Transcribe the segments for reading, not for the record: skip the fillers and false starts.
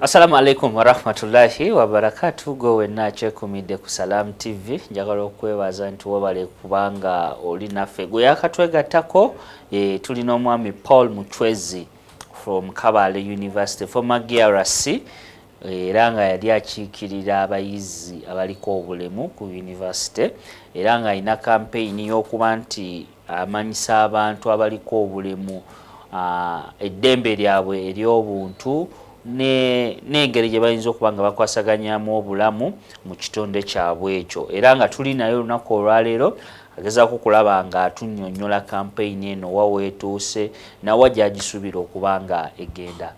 Assalamu alaikum wa rahmatullahi wa barakatuh. Gowe nache kumide ku Salam TV. Njagala okwebaza nti wabale kubanga oli naffe. Gwe yakatwegattako tulina omwami Paul Muchwezi from Kabale University former GRC era nga yali akiikirira abayizi abaliko obulemu ku university era nga alina campaign y'okuba nti amanyisa abantu abaliko obulemu eddembe lyabwe ery'obuntu n'engeri gye bayinza okuba nga bakwasaganyamu obulamu mu kitonde kyabwe ekyo era nga tuli nayo olunaku olwaleero agezaako kulaba nga atunnyonnyola kampeyini eno wa weetuuse nawa gy'agisuubira okuba nga egenda.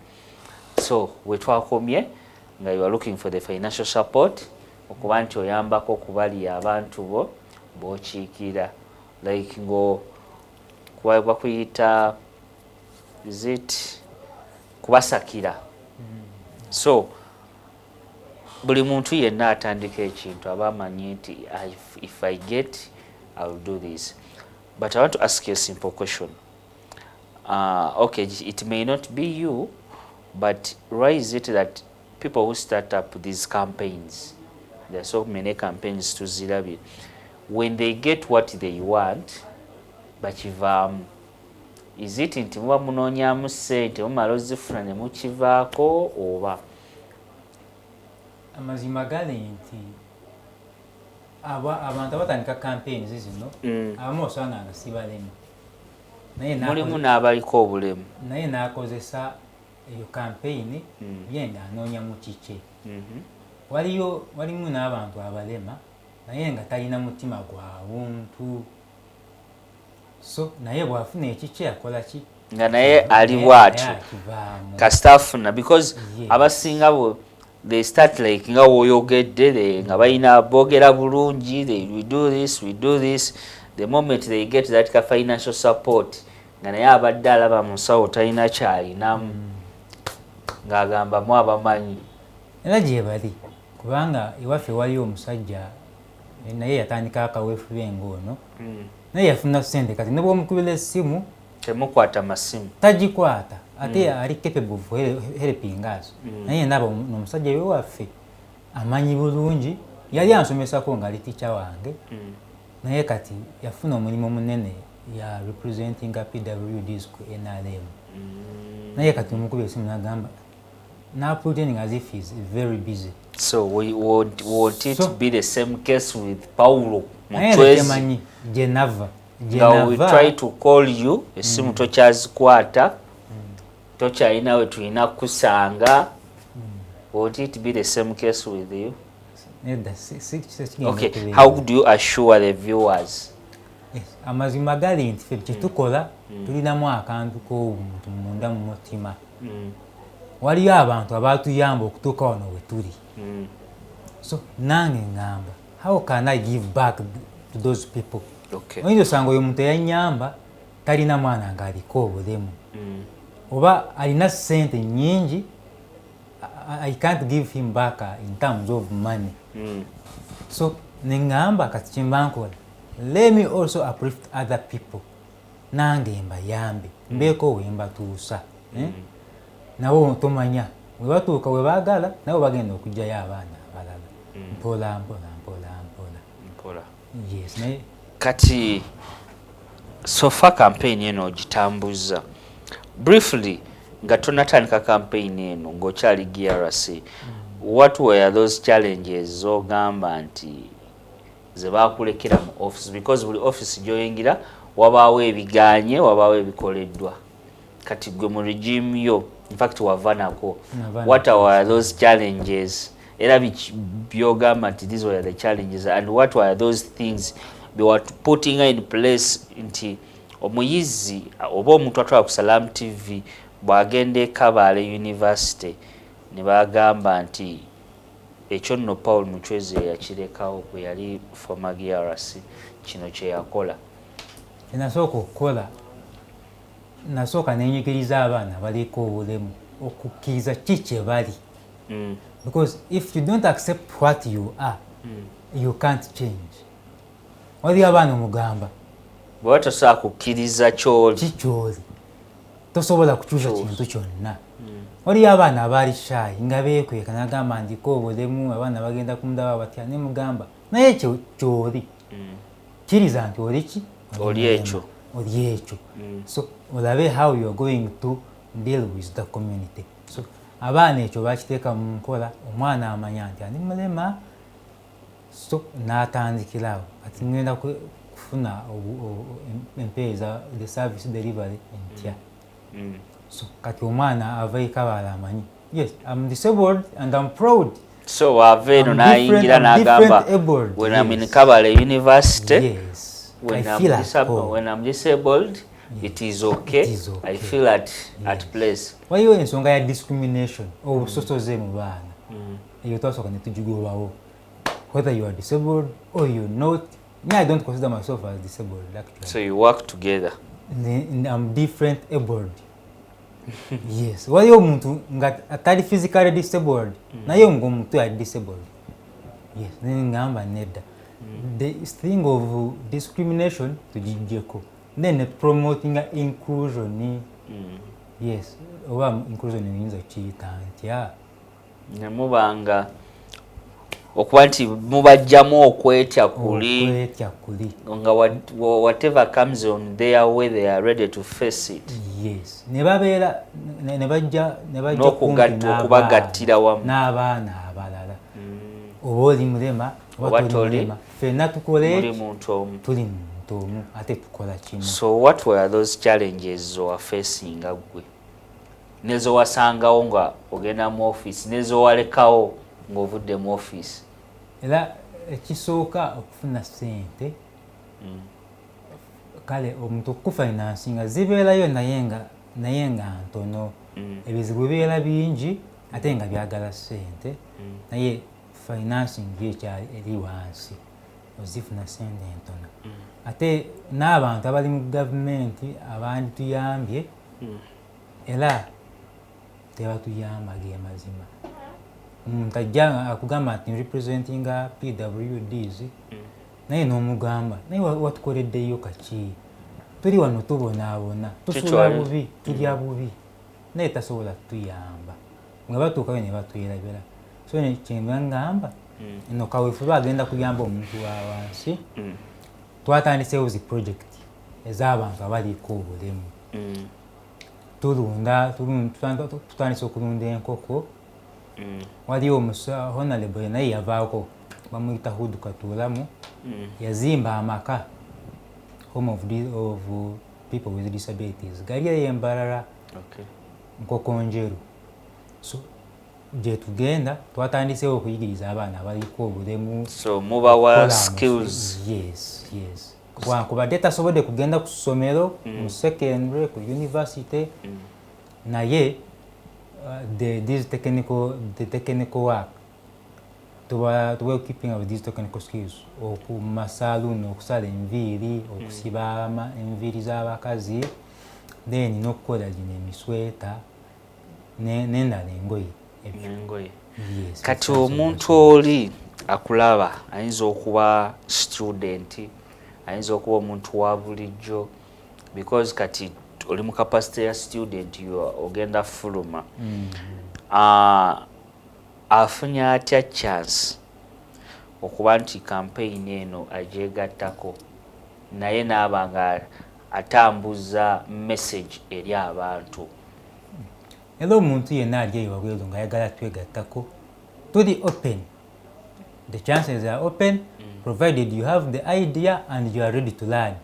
So wetwakomye nga you are looking for the financial support okuba nti oyambako okubali abantu bo b'okiikira like ngo bakuyita is it kubasakira. So buli muntu yenna atandika ekintu aba amanyi nti if I get I will do this. But I want to ask you a simple question. Okay, it may not be you, but why is it that people who start up these campaigns, there are so many campaigns to Zirabi, when they get what they want, but if is it nti muba munoonyamu ssente mumala ozifuna ne mukivaako oba? Amazima gali nti abantu abatandika campaigns zino abamu osanga nga si balemu mulimu n'abaliko obulemu naye n'akozesa eyo campaign yenda anoonyamu kike. Walimu n'abantu abalema naye nga talina mutima gwa buntu. So naye bwafuna ekiki akola ki nga naye ali bw'atyo kasita afuna because abasinga bo they start like nga woyogedde nga balina boogera bulungi we do this the moment they get that ka financial support nga naye abadde alaba mu nsawo talina kyalinamu ng'agamba mu abamanyi era gye bali kubanga ewaffe waliyo omusajja naye yatandika akaweefube ng'ono naye yafuna ssente kati ne bw'omukubira essimu temukwata masimu tagikwata ate ali capable of helping us. Naye ndaba n'omusajja we waffe amanyi bulungi yali ansomesako ng'ali ticca wange naye kati yafuna omulimu munene ya representing PWDs ku NRM naye kati omukubira essimu n'agamba pretending as if he's very busy. So we want it to be the same case with Paulo Muchwezi. Now we try to call you, esimu tokyazikwata, tokyalina we tulina kusanga. Want it to be the same case with you? Okay, how do you assure the viewers? Amazima gali nti ffe kye tukola tulinamu akantu k'obuntu munda mu mutima. Waliyo abantu abatuyamba okutuuka wano we tuli. So nange ngamba, how can I give back to those people? Okay. Oyinza osanga oyo omuntu eyanyamba talina mwana ng'aliko obulemu oba alina ssente nnyingi, I can't give him back in terms of money. So nengamba kati kyemba nkola, let me also uplift other people. Nange mbayambe mbeeko we mbatuusa. Nabo tomanya we batuuka we baagala nabo bagenda okugyayo abaana abalala mpola. Yes, naye kati sofa campaign eno ogitambuza briefly nga tonatandika campaign eno ng'okyali GRC. What were those challenges z'ogamba nti ze baakulekera mu office? Because buli office gy'oyingira wabaawo ebiganye wabaawo ebikoleddwa kati gwe mu regime yo in fact wavanako. What were those challenges era byogamba nti these were the challenges and what were those things they were putting in place nti omuyizi oba omuntu atwala ku Salam TV bw'agenda Kabale University ne bagamba nti ekyo nno Paul Muchwezi yakirekawo bwe yali former GRC kino kye yakola? Nasooka okukola nasooka nenyigiriza abaana baliko obulemu okukkiriza ki kye bali. Because if you don't accept what you are, you can't change. Wali abaana omugamba bwe tosobola kukkiriza ky'oli tosobola kukyusa kintu kyonna. oli abaana abali shy nga beekweka nagamba ndiko obulemu abaana bagenda kumudaba batya ne mugamba naye kyoli kiriza nti oli ki oli ekyo so olabe how you are going to deal with the community. So abaana ekyo bakiteeka mu nkola omwana amanya nti ani mulema so n'atandikirawo kati ngenda kufuna empeeza the service delivery entya so kati omwana ava ekabaala amanyi yes I'm disabled and I'm proud. So ave eno nayingira n'agamba when I'm in Kabale University, yes, when I'm disabled it is okay. I feel at place. Waliwo ensonga ya discrimination obusosoze mu baana eyo twasooka ne tugigolwawo whether you are disabled or you're not. Me, I don't consider myself as disabled actually. So you work together. I'm different abled. Yes, waliwo omuntu nga atali physically disabled naye ng'omuntu ya disabled. Yes, ngamba nedda. The thing of discrimination tugijjeko. Then promoting inclusion. Yes, oba inclusion means kiyita ntya nemubanga okuba nti mubajjamu okwetya kuli nga whatever comes on their way they are ready to face it. Yes, nebajja okubagattira wamu n'abaana abalala oba oli mulema oba toli mulema ffenna tukole tuli muntu omu ate tukola kimu. So what were those challenges you are facing gwe nezo wasangawo nga ogenda mu office nezo walekawo ng'ovudde mu office? Era ekisooka okufuna ssente kale omuntu okufinansinga zibeerayo naye nga ntono ebizibu bibeera bingi ate nga byagala ssente naye financing yekyali eri wansi ozifuna ssente entono ate n'abantu abali mu gavumenti abandi tuyambye era tebatuyamba ge mazima. Tajja akugamba nti representinga PWDs naye n'omugamba naye watukoleddeyo kaki tuli wano tubonaabona tusula bubi tulya bubi naye tasobola tuyamba nga batuukayo ne batwerabira. So kyemba ngamba eno kaweefube agenda kuyamba omuntu wa wansi twatandisewo zi project ez'abantu abaliko obulemu tutandise okulunda enkoko. Waliwo honorable naye yavaako bamuyita Hudu Katuulamu yazimba amaka home of people with disabilities gali eyo Mbarara Nkoko Njeru. So gye tugenda twatandisewo okuyigiriza abaana abaliko obulemu. So mubawa skills. Yes. Kubadde tasobodde kugenda ku ssomero mu secondary ku university naye the technical work to be keeping up these technical skills okuma saloon okusala enviiri okusiba enviiri z'abakazi then n'okukola gino emisweta n'endala engoye. Yes, kati omuntu oli akulaba ayinza okuba student ayinza okuba omuntu wa bulijjo because kati oli mu capacity ya student ogenda fuluma afunya atya chance okuba nti campaign eno agyegattako naye n'abanga atambuza message eri abantu? Era omuntu yenna ali eyo wabweru nga ayagala twegattako tuli open. The chances are open provided you have the idea and you are ready to learn.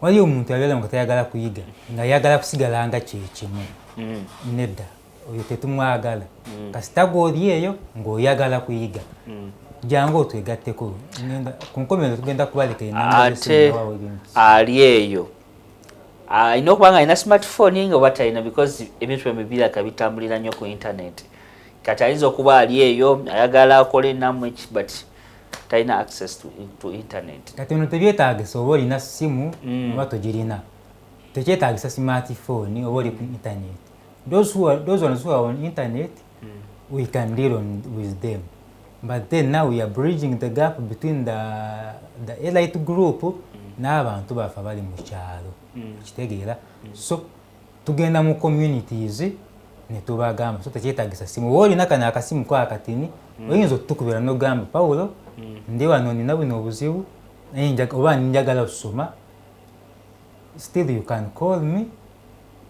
Waliwo omuntu abeera nga tayagala kuyiga nga yagala kusigala nga kyekimu nedda oyo tetumwagala kasita gw'oli eyo ng'oyagala kuyiga jangu otwegatteko ku nkomerero tugenda kubaleka ate ali eyo ayina okuba nga alina smartphone nga oba talina because ebintu ebibiraka bitambulira nnyo ku internet kati ayinza okuba ali eyo ayagala akole namu eki but talina access to internet. Kati ono tebyetaagisa oba olina simu oba togirina tekyetaagisa smartphone oba oli ku internet. Those ones who are on internet we can deal with them but then now we are bridging the gap between the elite group n'abantu bafa bali mu kyalo kitegeera. So tugenda mu communities ne tubagamba so tekyetagisa simu wolina kana akasimu kwa akatini oyinza okutukubira n'ogamba Paulo ndi wano nina buno obuzibu oba njagala okusoma still you can call me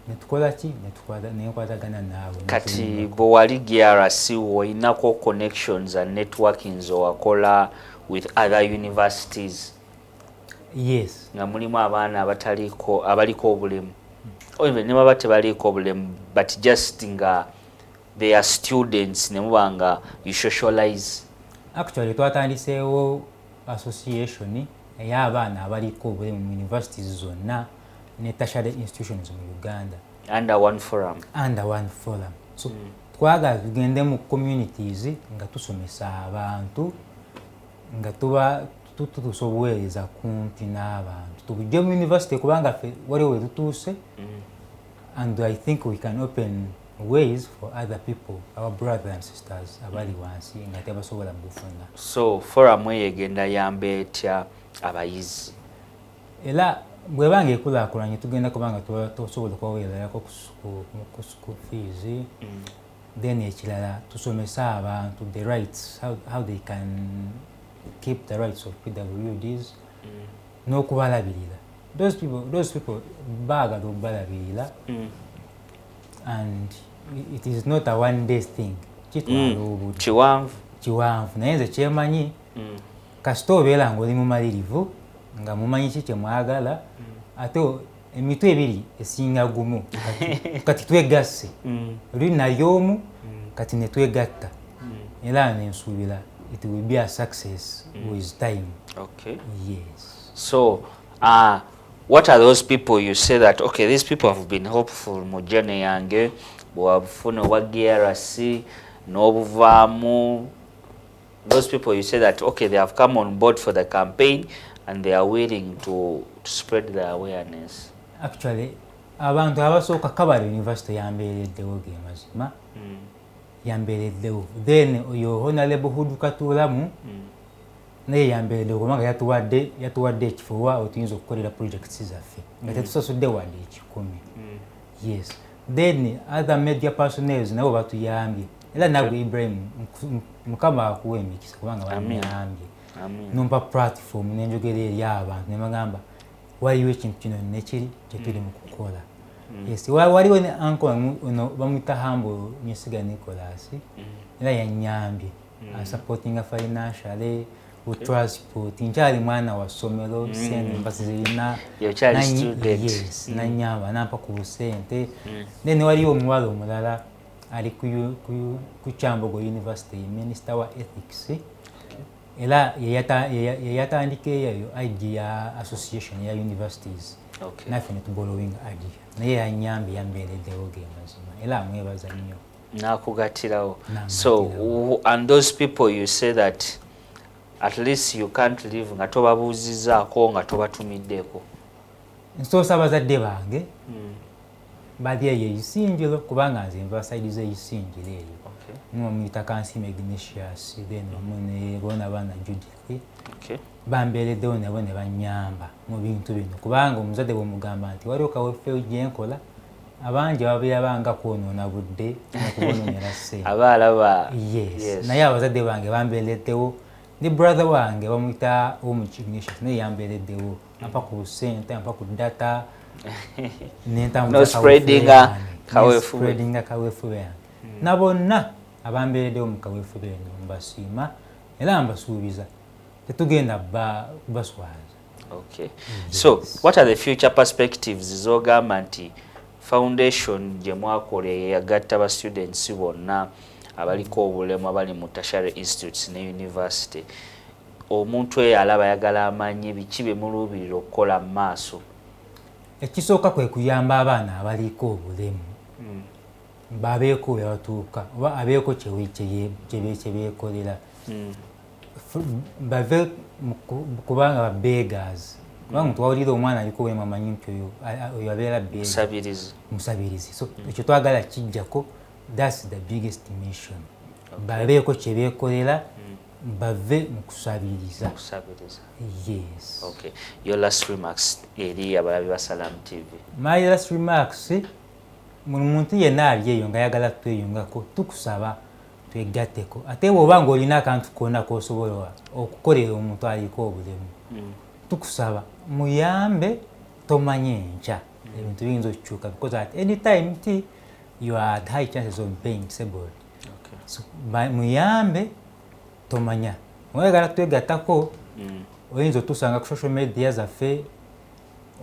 netukola ki nenkwatagana naawe kati bwe wali GRC woyinako connections and networkings owakola with other universities. Yes. Nga mulimu abaana abaliko obulemu ne baba tebaliko obulemu but just nga they are students ne muba nga you socialize. Actually twatandiseewo association ey'abaana abaliko obulemu mu universities zonna ne tertiary institutions mu Uganda under one forum. So twagala tugende mu communities nga tusomesa abantu nga tutusobolereza kumpi n'abantu tujje mu university kubanga ffe waliwo we tutuuse and I think we can open ways for other people, our brothers and sisters abali wansi nga tebasobola bufuna. So forum egenda yambe etya abayizi era bwe bange ekulaakulanye tugenda kubanga tusobola okwaweererako ku school fees then ekirala tusomesa abantu the rights how they can keep the rights of PWDs n'okubalabirira those people baagala okubalabirira and it is not a one day thing kitwala obudde kiwanvu naye nze kyemanyi kasita obeera ng'oli mumalirivu nga mumanyi ki kyemwagala ate emitwe ebiri esinga gumu kati twegasse oli nalyomu kati ne twegatta era nensuubira it will be a success with time. Okay. Yes. So what are those people you say that okay these people have been helpful mu journey yange bwabufuna obwa GRC n'obuvaamu those people you say that okay they have come on board for the campaign and they are willing to spread their awareness? Actually abantu abasooka Kabale University yambeereddewo ge mazima yambeereddewo then oyo Honorable Hudu Katulamu naye yambeereddewo kubanga yatuwadde ekifo wa otuyinza okukolera projects zaffe nga tetusasudde wadde 10. Yes. Then other media personnel nabo batuyambye era nabwe Ibrahim Mukama akuwa emikisa kubanga bamuyambye nompa platform nenjogera eri abantu ne bagamba waliwo ekintu kino nekiri kyetuli mu kukola. Yes, waliwo ne uncle ono bamuyita Hambo Nyesiga Nicholas era yanyambye supporting financially with transport nkyali mwana wa somero sente mbasi zirina yes nanyamba nampa ku sente then waliwo omuwala omulala ali ku Kyambogo University Minister wa Ethics era yatandika eyo idea association ya universities naffe ne tubolowing idea naye yanyambye yambeereddewo ge mazima era amwebaza nnyo nakugatirawo. So and those people you say that at least you can't live nga tobabuuzizaako nga tobatumiddeko? nsoosa abazadde bange bali eyo Isinjiro kubanga nze nva side z'Isinjiro eyo muyita Kansime Ignatius then mune bona bana Judith bambeereddewo nabo ne banyamba mu bintu bino kubanga omuzadde bw'omugamba nti waliwo kawefeewo gye nkola abangi babeera banga kwonoona budde nokubonoonera ssente abaalaba. Yes. Naye abazadde bange bambeereddewo ne brother wange bamuyita Ignatius naye yambeereddewo ampa ku ssente ampa ku data spreadinga kaweefube yange na bonna abambeereddewo mu kaweefube eno mbasiima era mbasuubiza tetugenda baswaza. Okay. Yes. So what are the future perspectives zogamba nti foundation gye mwakola yagatta ba students bonna abaliko obulemu abali mu tertiary institutes ne university omuntu eyo alaba yagala amanyi biki bye muluubirira okukola mu maaso? Ekisooka kwe kuyamba abaana abaliko obulemu babeeko we batuuka oba abeeko kyebeekolera bave kubanga ba beggars kubanga twawulira omwana aliko obulemu amanyi nti oyo abeera musabirizi. So ekyo twagala kijjako that's the biggest mission. Babeeko kyebeekolera bave mu kusabiriza. Yes. Okay. Your last remarks eri abalabi ba Salam TV? My last remarks muntu yenna alyeyo nga ayagala tweyungako tukusaba twegatteko ate bw'oba ng'olina akantu konna k'osobola okukolera omuntu aliko obulemu tukusaba muyambe tomanye enkya ebintu biyinza okukyuka because at any time you are at high chances of being disabled. So, muyambe tomanya oyagala twegattako oyinza otusanga ku social media zaffe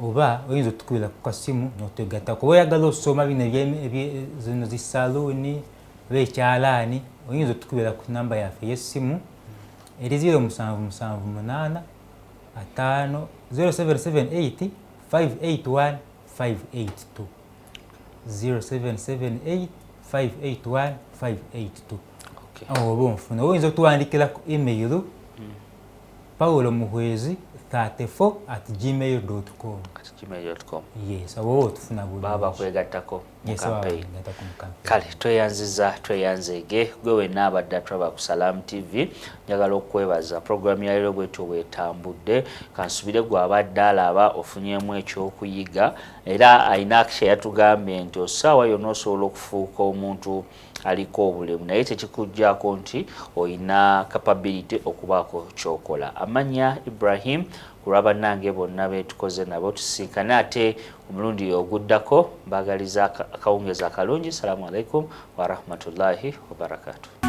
oba oyinza otukubira ku kasimu n'otwegattako oba oyagala osoma bino zino zisaluuni oba ekyalaani oyinza otukubira ku namba yaffe y'essimu eri 0778 0778 581 582 0778 581 582. Oba onfuna oyinza otuwandikira ku email paulomuhwezi34@gmail.com. Yes, abo otufuna bulungi. Baba kwegattako mu campaign. Kale tweyanzege gwe wenna abadde atulaba ku Salam TV. Njagala okwebaza program ya leero bwetyo bwetambudde kansubire gwe abadde alaba ofunyemu ekyokuyiga era ayina akisha yatugambye nti osaawa yonna osobola okufuuka omuntu aliko obulemu naye tekikujjaako nti oyina capability okubaako kyokola. Amanya Ibrahim kulaba nange bonna betukoze nabo tusinkane ate omulundi oguddako mbagaliza akawungeza akalungi. Assalamu alaikum wa rahmatullahi wa barakatuh.